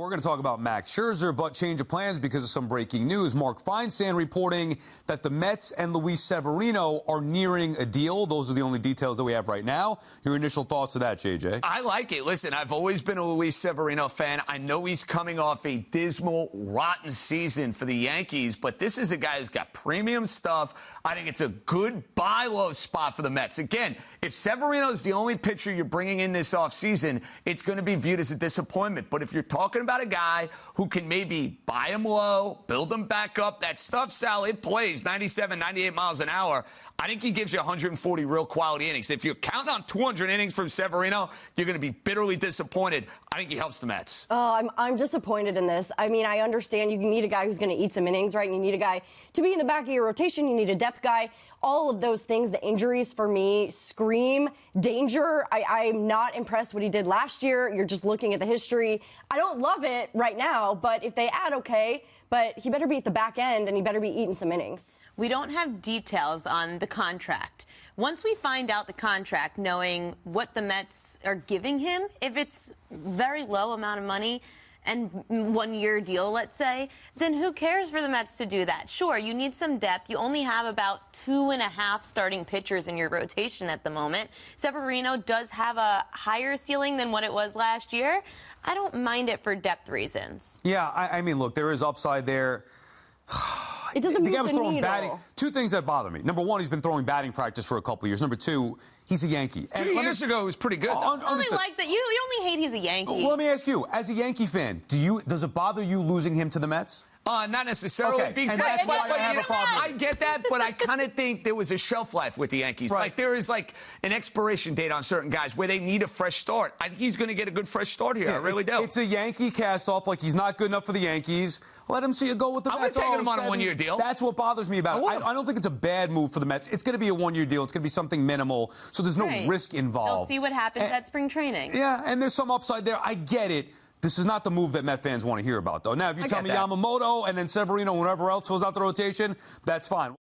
We're going to talk about Max Scherzer, but change of plans because of some breaking news. Mark Feinsand reporting that the Mets and Luis Severino are nearing a deal. Those are the only details that we have right now. Your initial thoughts of that, JJ? I like it. Listen, I've always been a Luis Severino fan. I know he's coming off a dismal, rotten season for the Yankees, but this is a guy who's got premium stuff. I think it's a good buy low spot for the Mets. Again, if Severino's the only pitcher you're bringing in this offseason, it's going to be viewed as a disappointment. But if you're talking about a guy who can maybe buy him low, build him back up, that stuff, Sal, it plays 97, 98 miles an hour. I think he gives you 140 real quality innings. If you're counting on 200 innings from Severino, you're going to be bitterly disappointed. I think he helps the Mets. Oh, I'm disappointed in this. I mean, I understand you need a guy who's going to eat some innings, right? And you need a guy to be in the back of your rotation. You need a depth guy. All of those things, the injuries for me scream danger. I'm not impressed what he did last year. You're just looking at the history. I don't love it right now, but if they add, okay. But he better be at the back end, and he better be eating some innings. We don't have details on the contract. Once we find out the contract, knowing what the Mets are giving him, if it's very low amount of money and 1 year deal, let's say, then who cares for the Mets to do that? Sure, you need some depth. You only have about 2.5 starting pitchers in your rotation at the moment. Severino does have a higher ceiling than what it was last year. I don't mind it for depth reasons. Yeah, I mean, look, there is upside there. It doesn't move the needle. Batting. Two things that bother me. Number one, he's been throwing batting practice for a couple of years. Number two, he's a Yankee. 2 years ago, he was pretty good. I only like that. You only hate he's a Yankee. Well, let me ask you, as a Yankee fan, does it bother you losing him to the Mets? Not necessarily. Okay. And that's why I have a problem. I get that, but I kind of think there was a shelf life with the Yankees. Right. Like, there is, like, an expiration date on certain guys where they need a fresh start. I think he's going to get a good fresh start here. Yeah, I really do. It's a Yankee cast-off, like he's not good enough for the Yankees. Let him see you go with the Mets. I would take him on a 1 year deal. That's what bothers me about it. I don't think it's a bad move for the Mets. It's going to be a 1 year deal. It's going to be something minimal, so there's no risk involved. They'll see what happens at spring training. Yeah, and there's some upside there. I get it. This is not the move that Met fans want to hear about, though. Now, if you tell me Yamamoto and then Severino and whatever else goes out the rotation, that's fine.